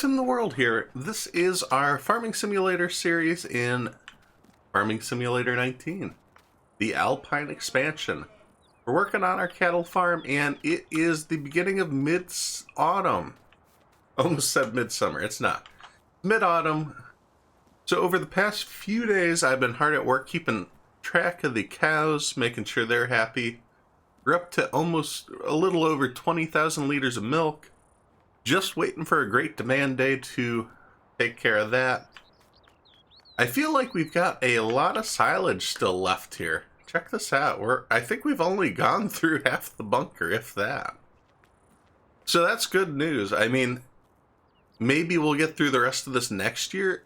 SimTheWorld here. This is our Farming Simulator series in Farming Simulator 19, the Alpine expansion. We're working on our cattle farm, and it is the beginning of mid-autumn. Almost said midsummer. It's not. Mid-autumn. So over the past few days, I've been hard at work keeping track of the cows, making sure they're happy. We're up to almost a little over 20,000 liters of milk. Just waiting for a great demand day to take care of that. I feel like we've got a lot of silage still left here. Check this out. I think we've only gone through half the bunker, if that. So that's good news. I mean, maybe we'll get through the rest of this next year.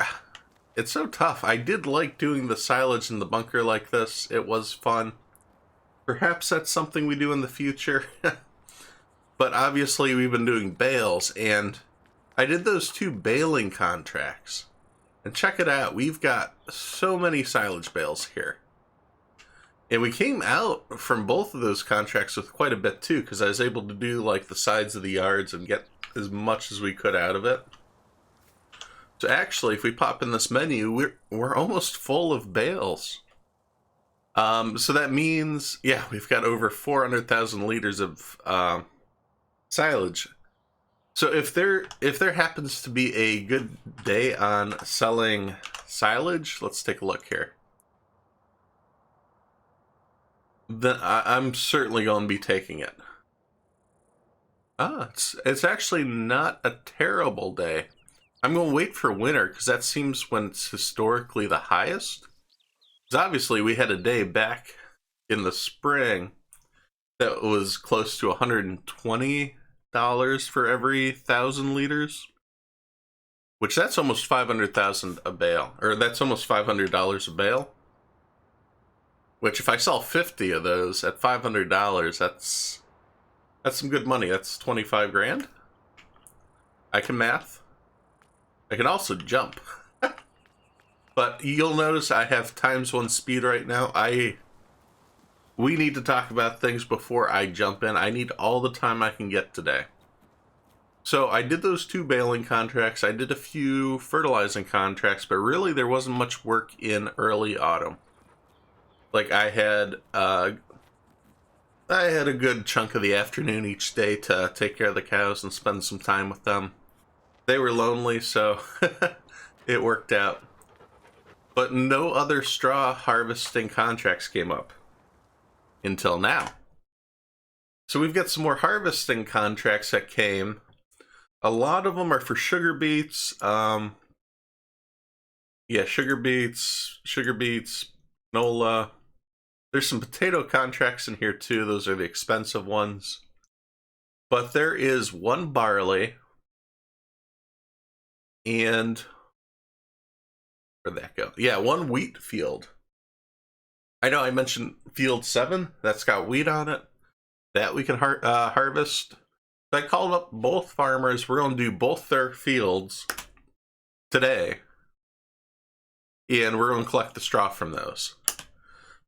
It's so tough. I did like doing the silage in the bunker like this. It was fun. Perhaps that's something we do in the future. But obviously we've been doing bales, and I did those 2 baling contracts. And check it out, we've got so many silage bales here. And we came out from both of those contracts with quite a bit too, because I was able to do like the sides of the yards and get as much as we could out of it. So actually, if we pop in this menu, we're almost full of bales. So that means, yeah, we've got over 400,000 liters of silage. So if there happens to be a good day on selling silage, let's take a look here. Then I'm certainly going to be taking it. It's actually not a terrible day. I'm going to wait for winter because that seems when it's historically the highest. Because obviously we had a day back in the spring that was close to $120 for every 1,000 liters, which that's almost 500,000 a bale, or that's almost $500 a bale. Which, if I sell 50 of those at $500, that's some good money. That's 25 grand. I can math. I can also jump. But you'll notice I have ×1 speed right now. We need to talk about things before I jump in. I need all the time I can get today. So I did those 2 baling contracts. I did a few fertilizing contracts, but really there wasn't much work in early autumn. Like I had a good chunk of the afternoon each day to take care of the cows and spend some time with them. They were lonely, so it worked out. But no other straw harvesting contracts came up until now. So we've got some more harvesting contracts that came. A lot of them are for sugar beets. Sugar beets, canola. There's some potato contracts in here too. Those are the expensive ones. But there is 1 barley and where'd that go? Yeah, 1 wheat field. I know I mentioned field 7. That's got wheat on it. That we can harvest. So I called up both farmers. We're going to do both their fields today. And we're going to collect the straw from those.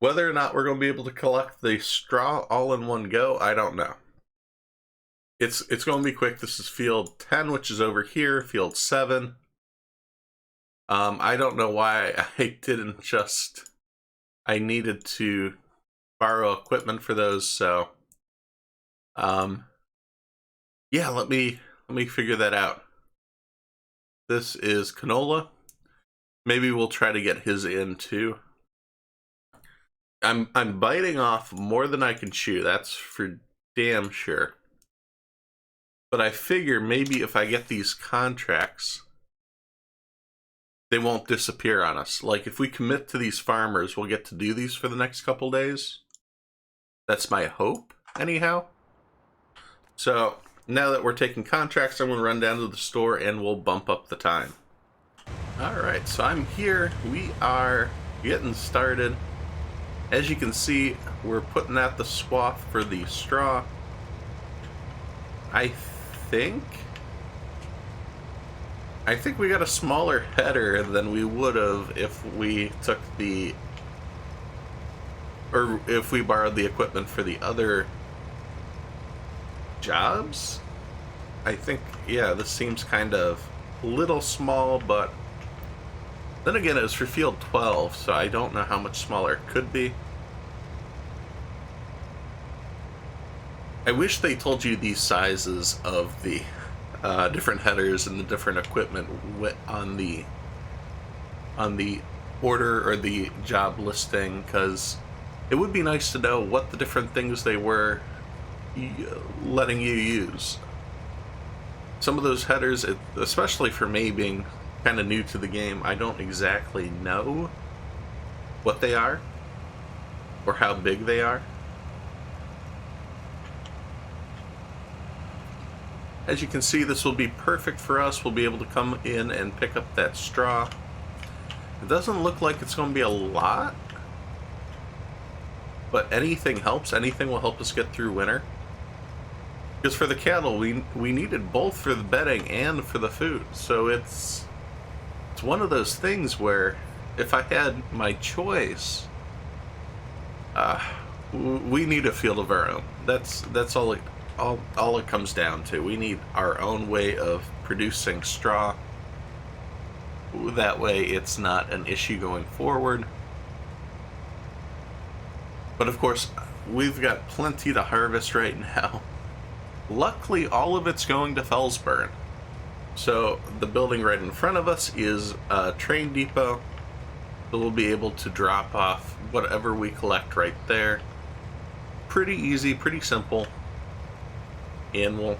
Whether or not we're going to be able to collect the straw all in one go, I don't know. It's going to be quick. This is field 10, which is over here. Field 7. I don't know why I didn't just... I needed to borrow equipment for those, so... yeah, let me figure that out. This is canola. Maybe we'll try to get his in, too. I'm biting off more than I can chew, that's for damn sure. But I figure maybe if I get these contracts, they won't disappear on us. Like, if we commit to these farmers, we'll get to do these for the next couple days. That's my hope, anyhow. So, now that we're taking contracts, I'm going to run down to the store and we'll bump up the time. Alright, so I'm here. We are getting started. As you can see, we're putting out the swath for the straw. I think we got a smaller header than we would have if we took if we borrowed the equipment for the other jobs. I think, yeah, this seems kind of little small, but then again, it was for field 12, so I don't know how much smaller it could be. I wish they told you the sizes of the different headers and the different equipment on the order or the job listing, because it would be nice to know what the different things they were letting you use. Some of those headers, especially for me being kind of new to the game, I don't exactly know what they are or how big they are. As you can see, this will be perfect for us. We'll be able to come in and pick up that straw. It doesn't look like it's going to be a lot, but anything helps. Anything will help us get through winter. Because for the cattle, we needed both for the bedding and for the food. So it's one of those things where if I had my choice, we need a field of our own. That's all it comes down to. We need our own way of producing straw. That way it's not an issue going forward. But of course, we've got plenty to harvest right now. Luckily, all of it's going to Fellsburn. So the building right in front of us is a train depot. So we'll be able to drop off whatever we collect right there. Pretty easy, pretty simple. And we'll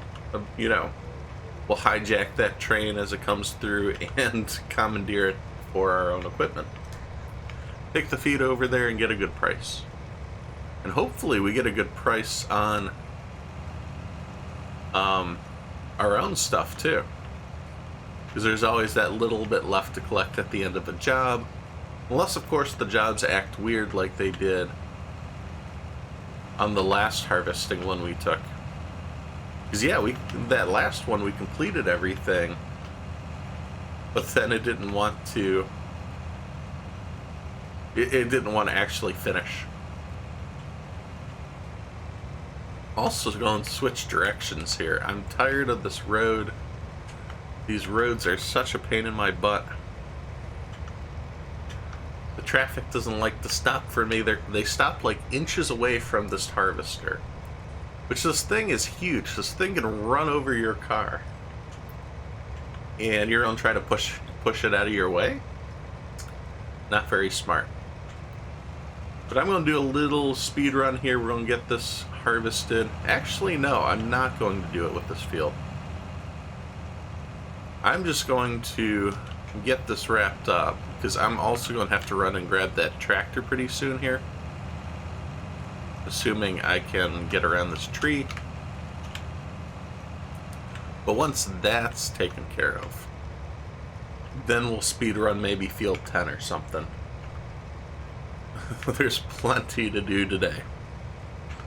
hijack that train as it comes through and commandeer it for our own equipment. Take the feed over there and get a good price. And hopefully we get a good price on our own stuff too. Because there's always that little bit left to collect at the end of a job. Unless, of course, the jobs act weird like they did on the last harvesting one we took. Because, yeah, that last one, we completed everything. But then it didn't want to... It didn't want to actually finish. Also going to switch directions here. I'm tired of this road. These roads are such a pain in my butt. The traffic doesn't like to stop for me. They stop like inches away from this harvester. Which, this thing is huge. This thing can run over your car. And you're going to try to push it out of your way? Not very smart. But I'm going to do a little speed run here. We're going to get this harvested. Actually, no, I'm not going to do it with this field. I'm just going to get this wrapped up, because I'm also going to have to run and grab that tractor pretty soon here. Assuming I can get around this tree. But once that's taken care of, then we'll speed run maybe field 10 or something. There's plenty to do today.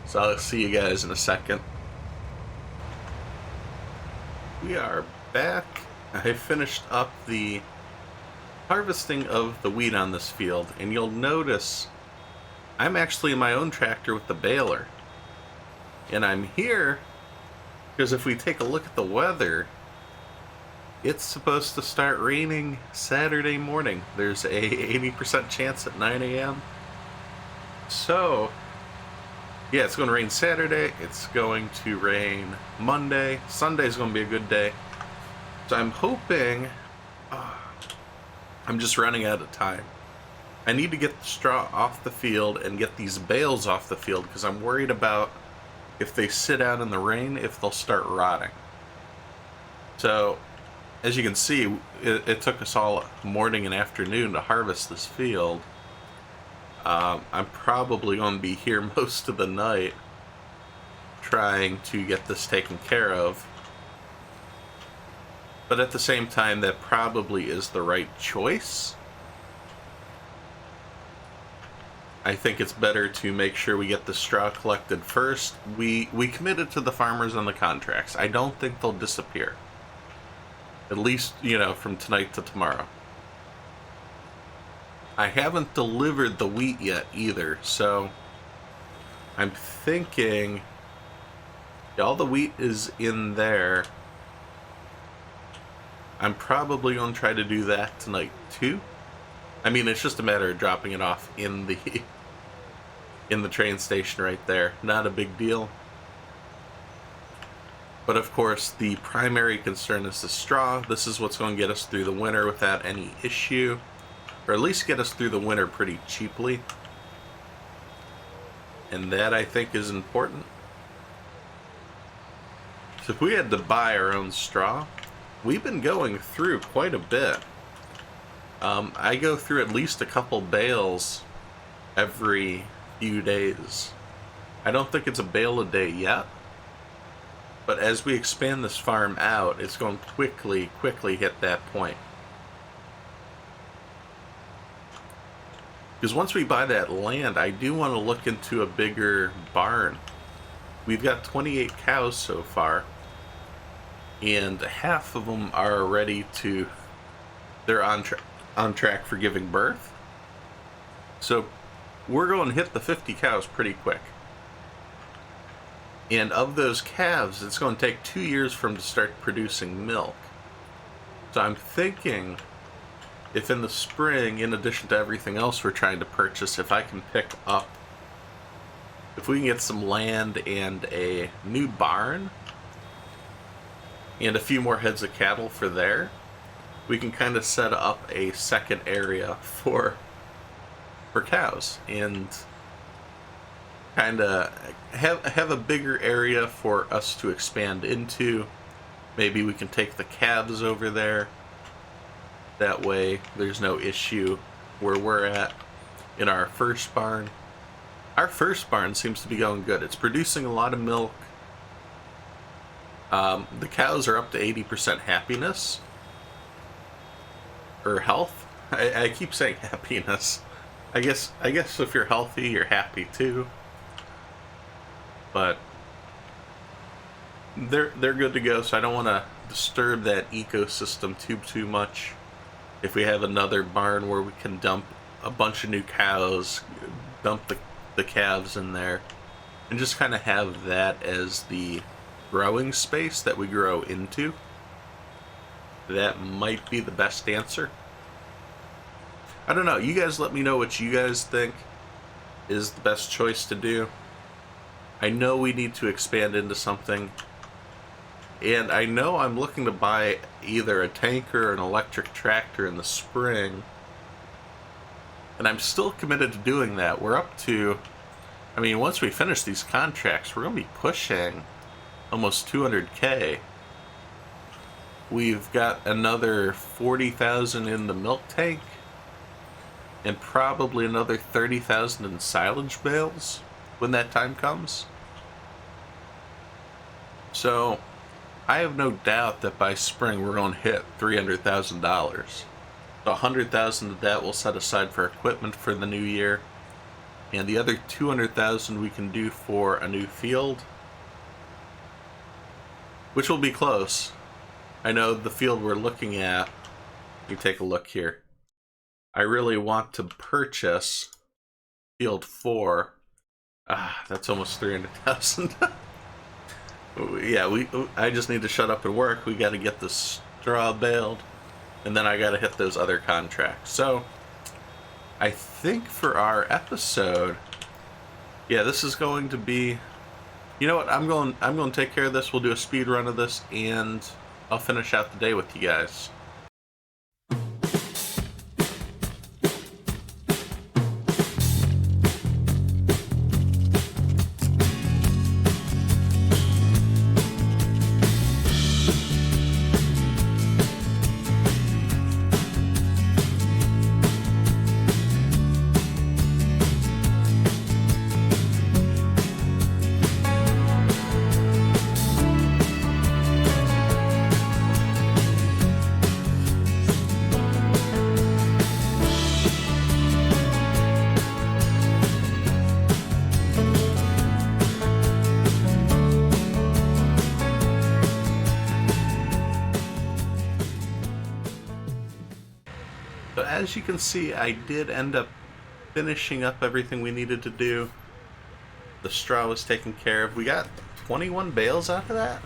So I'll see you guys in a second. We are back. I finished up the harvesting of the wheat on this field, and you'll notice I'm actually in my own tractor with the baler. And I'm here because if we take a look at the weather, it's supposed to start raining Saturday morning. There's a 80% chance at 9 a.m. So, yeah, it's going to rain Saturday. It's going to rain Monday. Sunday's going to be a good day. So I'm hoping... I'm just running out of time. I need to get the straw off the field and get these bales off the field, because I'm worried about if they sit out in the rain, if they'll start rotting. So, as you can see, it took us all morning and afternoon to harvest this field. I'm probably going to be here most of the night trying to get this taken care of. But at the same time, that probably is the right choice. I think it's better to make sure we get the straw collected first. We committed to the farmers on the contracts. I don't think they'll disappear. At least, from tonight to tomorrow. I haven't delivered the wheat yet either, so I'm thinking all the wheat is in there. I'm probably going to try to do that tonight too. I mean, it's just a matter of dropping it off in the in the train station right there. Not a big deal. But of course, the primary concern is the straw. This is what's going to get us through the winter without any issue. Or at least get us through the winter pretty cheaply. And that, I think, is important. So if we had to buy our own straw, we've been going through quite a bit. I go through at least a couple bales every few days. I don't think it's a bale a day yet. But as we expand this farm out, it's going to quickly hit that point. Because once we buy that land, I do want to look into a bigger barn. We've got 28 cows so far, and half of them are ready to... They're on track for giving birth. So we're going to hit the 50 cows pretty quick. And of those calves, it's going to take 2 years for them to start producing milk. So I'm thinking, if in the spring, in addition to everything else we're trying to purchase, if I can pick up, if we can get some land and a new barn, and a few more heads of cattle for there, we can kind of set up a second area for cows, and kind of have a bigger area for us to expand into. Maybe we can take the calves over there. That way there's no issue where we're at in our first barn. Our first barn seems to be going good. It's producing a lot of milk. The cows are up to 80% happiness. Or health. I keep saying happiness. I guess if you're healthy, you're happy too. But they're good to go, so I don't want to disturb that ecosystem too much. If we have another barn where we can dump a bunch of new cows, dump the calves in there, and just kind of have that as the growing space that we grow into, that might be the best answer. I don't know. You guys let me know what you guys think is the best choice to do. I know we need to expand into something. And I know I'm looking to buy either a tanker or an electric tractor in the spring. And I'm still committed to doing that. We're up to... I mean, once we finish these contracts, we're going to be pushing almost 200K. We've got another 40,000 in the milk tank. And probably another 30,000 in silage bales when that time comes. So, I have no doubt that by spring we're going to hit $300,000. So $100,000 of that we'll set aside for equipment for the new year. And the other $200,000 we can do for a new field. Which will be close. I know the field we're looking at, you take a look here. I really want to purchase field 4. That's almost 300,000. Yeah, I just need to shut up and work. We got to get the straw baled, and then I got to hit those other contracts. So, I think for our episode, yeah, this is going to be. You know what? I'm going to take care of this. We'll do a speed run of this, and I'll finish out the day with you guys. But as you can see, I did end up finishing up everything we needed to do. The straw was taken care of. We got 21 bales out of that,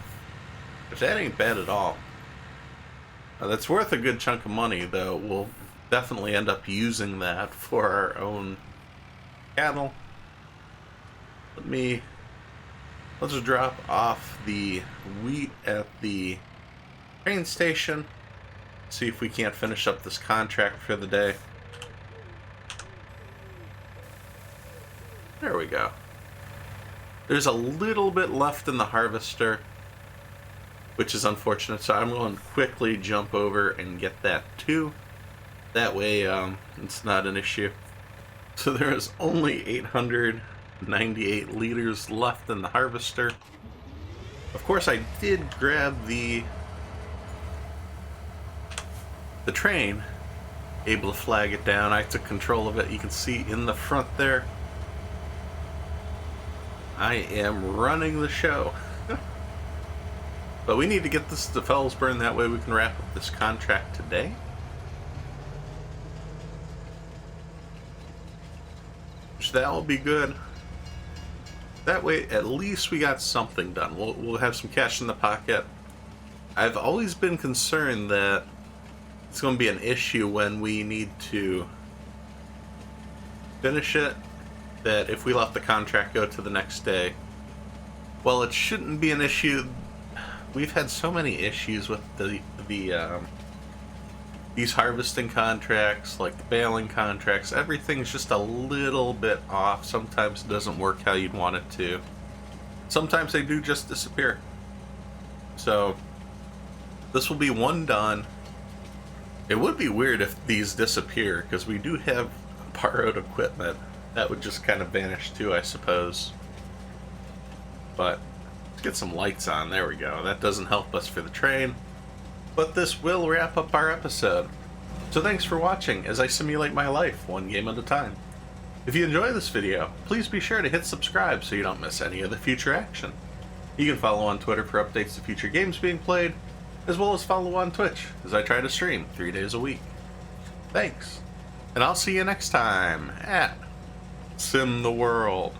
which that ain't bad at all. That's worth a good chunk of money, though. We'll definitely end up using that for our own cattle. Let's drop off the wheat at the train station. See if we can't finish up this contract for the day. There we go. There's a little bit left in the harvester, which is unfortunate, so I'm going to quickly jump over and get that too. That way it's not an issue. So there is only 898 liters left in the harvester. Of course, I did grab the train, able to flag it down. I took control of it. You can see in the front there, I am running the show. But we need to get this to Fellsburn, that way we can wrap up this contract today. Which that will be good. That way at least we got something done. We'll have some cash in the pocket. I've always been concerned that it's going to be an issue when we need to finish it, that if we let the contract go to the next day, well, it shouldn't be an issue. We've had so many issues with these harvesting contracts, like the baling contracts. Everything's just a little bit off. Sometimes it doesn't work how you'd want it to. Sometimes they do just disappear. So this will be one done. It would be weird if these disappear, because we do have borrowed equipment. That would just kind of vanish too, I suppose. But let's get some lights on. There we go. That doesn't help us for the train. But this will wrap up our episode. So thanks for watching as I simulate my life, one game at a time. If you enjoy this video, please be sure to hit subscribe so you don't miss any of the future action. You can follow on Twitter for updates to future games being played, as well as follow on Twitch as I try to stream 3 days a week. Thanks, and I'll see you next time at SimTheWorld.